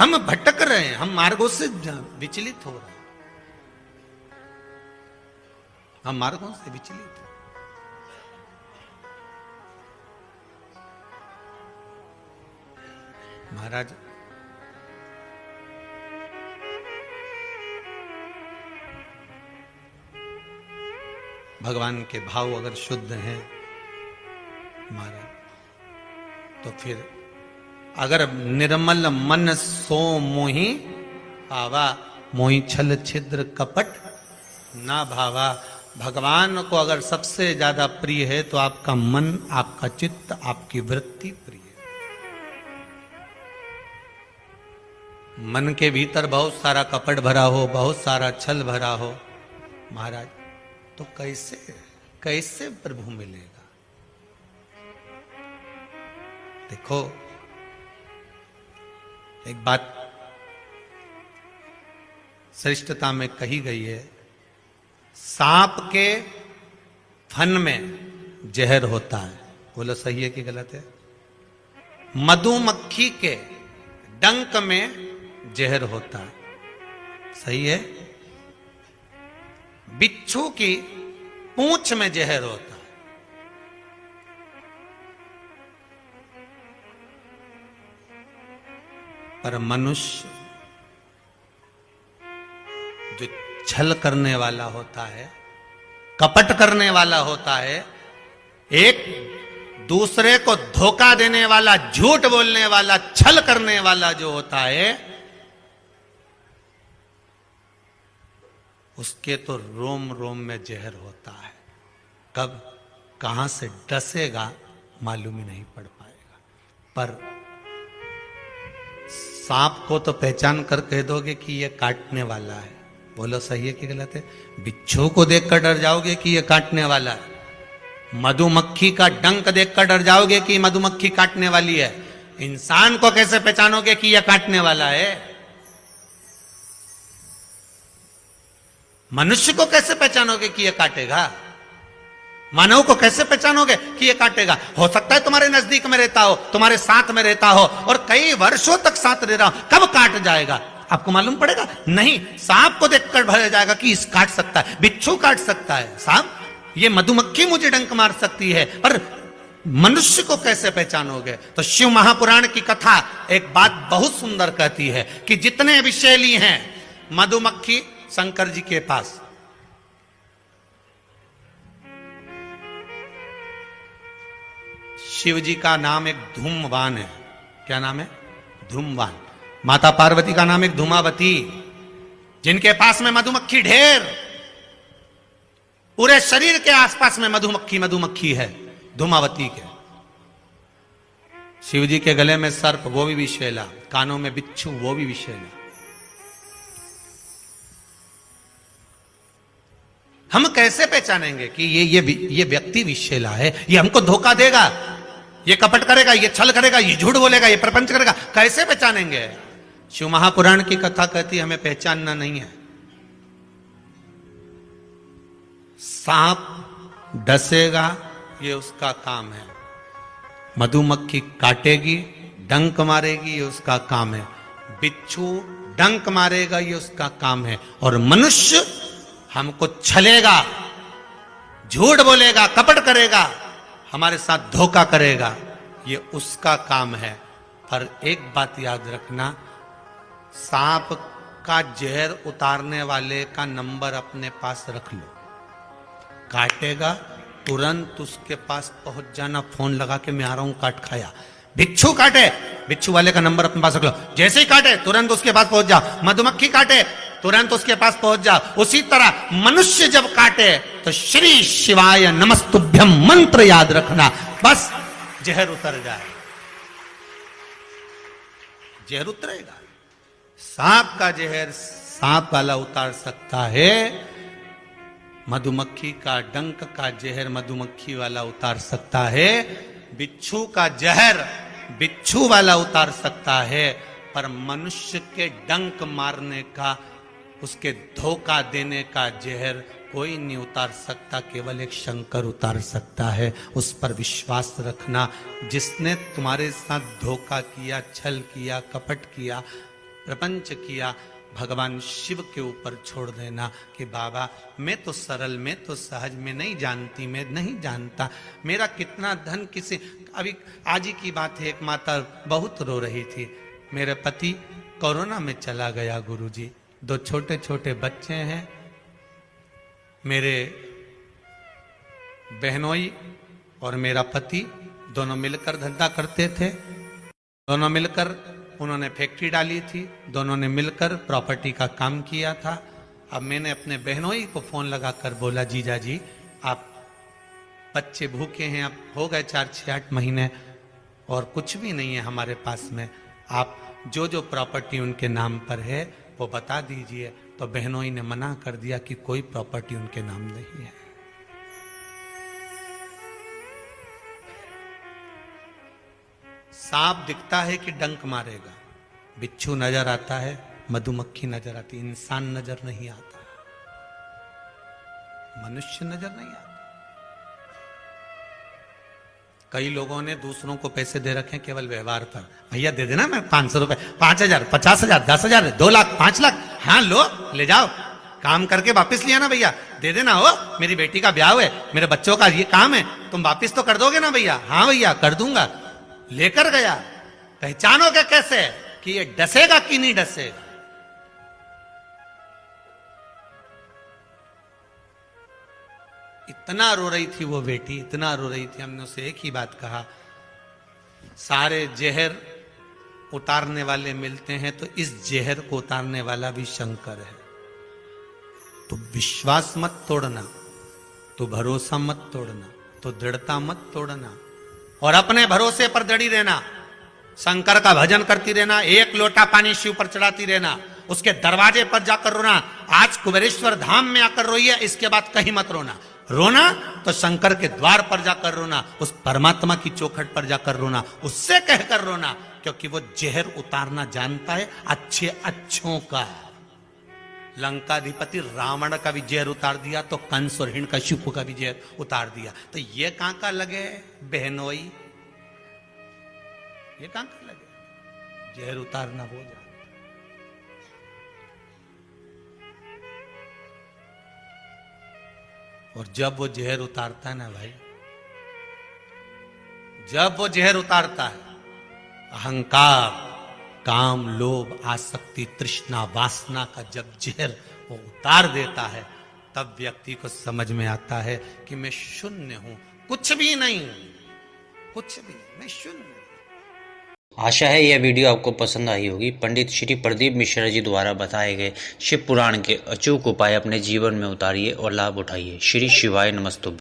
हम भटक रहे हैं, हम मार्गों से विचलित हो रहे हैं, हम मार्गों से विचलित हैं। महाराज भगवान के भाव अगर शुद्ध हैं महाराज, तो फिर अगर निर्मल मन सो मोहि भावा, मोहि छल छिद्र कपट ना भावा। भगवान को अगर सबसे ज्यादा प्रिय है तो आपका मन, आपका चित्त, आपकी वृत्ति प्रिय है। मन के भीतर बहुत सारा कपट भरा हो, बहुत सारा छल भरा हो महाराज, तो कैसे कैसे प्रभु मिलेगा? देखो एक बात श्रेष्ठता में कही गई है, सांप के फन में जहर होता है। बोलो सही है कि गलत है? मधुमक्खी के डंक में जहर होता है, सही है? बिच्छू की पूंछ में जहर होता है। पर मनुष्य जो छल करने वाला होता है, कपट करने वाला होता है, एक दूसरे को धोखा देने वाला, झूठ बोलने वाला, छल करने वाला जो होता है, उसके तो रोम रोम में जहर होता है। कब कहां से डसेगा मालूम ही नहीं पड़ पाएगा। पर सांप को तो पहचान कर कह दोगे कि ये काटने वाला है। बोलो सही है कि गलत है? बिच्छू को देखकर डर जाओगे कि ये काटने वाला है। मधुमक्खी का डंक देखकर डर जाओगे कि मधुमक्खी काटने वाली है। इंसान को कैसे पहचानोगे कि यह काटने वाला है? मनुष्य को कैसे पहचानोगे कि यह काटेगा? मानव को कैसे पहचानोगे कि ये काटेगा? हो सकता है तुम्हारे नजदीक में रहता हो, तुम्हारे साथ में रहता हो और कई वर्षों तक साथ रह रहा हो, कब काट जाएगा आपको मालूम पड़ेगा? नहीं, सांप को देखकर भर जाएगा कि इस काट सकता है, बिच्छू काट सकता है, सांप, ये मधुमक्खी मुझे डंक मार सकती है। पर मनुष्य को कैसे पहचानोगे? तो शिव महापुराण की कथा एक बात बहुत सुंदर कहती है कि जितने विषैली हैं, मधुमक्खी शंकर जी के पास, शिव जी का नाम एक धूमवान है। क्या नाम है? धूमवान। माता पार्वती का नाम एक धूमावती, जिनके पास में मधुमक्खी ढेर, पूरे शरीर के आसपास में मधुमक्खी मधुमक्खी है, धूमावती के। शिव जी के गले में सर्प, वो भी विषैला, कानों में बिच्छू, वो भी विषैला। हम कैसे पहचानेंगे कि ये व्यक्ति विषैला है, ये हमको धोखा देगा, ये कपट करेगा, ये छल करेगा, ये झूठ बोलेगा, ये प्रपंच करेगा? कैसे पहचानेंगे? शिव महापुराण की कथा कहती है हमें पहचानना नहीं है। सांप डसेगा, ये उसका काम है। मधुमक्खी काटेगी, डंक मारेगी, ये उसका काम है। बिच्छू डंक मारेगा, ये उसका काम है। और मनुष्य हमको छलेगा, झूठ बोलेगा, कपट करेगा, हमारे साथ धोखा करेगा, ये उसका काम है। पर एक बात याद रखना, सांप का जहर उतारने वाले का नंबर अपने पास रख लो। काटेगा, तुरंत उसके पास पहुंच जाना, फोन लगा के मैं आ रहा हूं, काट खाया। बिच्छू काटे, बिच्छू वाले का नंबर अपने पास रख लो। जैसे ही काटे तुरंत उसके पास पहुंच जाओ। मधुमक्खी काटे, तुरंत उसके पास पहुंच जाओ। उसी तरह मनुष्य जब काटे तो श्री शिवाय नमस्तुभ्यम मंत्र याद रखना, बस जहर उतर जाए, जहर उतरेगा। सांप का जहर सांप वाला उतार सकता है, मधुमक्खी का डंक का जहर मधुमक्खी वाला उतार सकता है, बिच्छू का जहर बिच्छू वाला उतार सकता है, पर मनुष्य के डंक मारने का, उसके धोखा देने का जहर कोई नहीं उतार सकता, केवल एक शंकर उतार सकता है। उस पर विश्वास रखना। जिसने तुम्हारे साथ धोखा किया, छल किया, कपट किया, प्रपंच किया, भगवान शिव के ऊपर छोड़ देना कि बाबा मैं तो सरल, मैं तो सहज, मैं नहीं जानती, मैं नहीं जानता, मेरा कितना धन किसे। अभी आज ही की बात है, एक माता बहुत रो रही थी, मेरे पति कोरोना में चला गया गुरुजी, 2 छोटे छोटे बच्चे हैं, मेरे बहनोई और मेरा पति दोनों मिलकर धंधा करते थे, दोनों मिलकर उन्होंने फैक्ट्री डाली थी, दोनों ने मिलकर प्रॉपर्टी का काम किया था। अब मैंने अपने बहनोई को फोन लगाकर बोला, जीजा जी आप बच्चे भूखे हैं, अब हो गए 4-6-8 महीने और कुछ भी नहीं है हमारे पास में, आप जो जो प्रॉपर्टी उनके नाम पर है वो बता दीजिए। तो बहनोई ने मना कर दिया कि कोई प्रॉपर्टी उनके नाम नहीं है। सांप दिखता है कि डंक मारेगा, बिच्छू नजर आता है, मधुमक्खी नजर आती, इंसान नजर नहीं आता, मनुष्य नजर नहीं आता। कई लोगों ने दूसरों को पैसे दे रखे हैं केवल व्यवहार पर, भैया दे देना, मैं 500 रुपए, 5000, 50,000, 10,000, 2 लाख, 5 लाख, हाँ लो ले जाओ, काम करके वापस लिया ना भैया, दे देना, हो मेरी बेटी का ब्याह है, मेरे बच्चों का ये काम है, तुम वापस तो कर दोगे ना भैया, हाँ भैया कर दूंगा। लेकर गया, पहचानोगे कैसे कि ये डसेगा कि नहीं डसेगा? इतना रो रही थी वो बेटी, इतना रो रही थी। हमने उसे एक ही बात कहा, सारे जहर उतारने वाले मिलते हैं तो इस जहर को उतारने वाला भी शंकर है। तो विश्वास मत तोड़ना, तो भरोसा मत तोड़ना, तो दृढ़ता मत तोड़ना और अपने भरोसे पर दृढ़ी रहना। शंकर का भजन करती रहना, 1 लोटा पानी शिव पर चढ़ाती रहना, उसके दरवाजे पर जाकर रोना। आज कुबेरेश्वर धाम में आकर रोइए, इसके बाद कहीं मत रोना। रोना तो शंकर के द्वार पर जाकर रोना, उस परमात्मा की चौखट पर जाकर रोना, उससे कहकर रोना, क्योंकि वो जहर उतारना जानता है अच्छे अच्छों का। लंकाधिपति रावण का भी जहर उतार दिया तो कंस और हिरण्यकशिपु का भी जहर उतार दिया। तो ये कहां का लगे बहनोई, ये कहां का लगे? जहर उतारना हो जाए। और जब वो जहर उतारता है ना भाई, जब वो जहर उतारता है, अहंकार, काम, लोभ, आसक्ति, तृष्णा, वासना का जब जहर वो उतार देता है, तब व्यक्ति को समझ में आता है कि मैं शून्य हूं, कुछ भी नहीं, कुछ भी, मैं शून्य हूं। आशा है यह वीडियो आपको पसंद आई होगी। पंडित श्री प्रदीप मिश्रा जी द्वारा बताए गए शिव पुराण के अचूक उपाय अपने जीवन में उतारिए और लाभ उठाइए। श्री शिवाय नमस्तुभ्यं।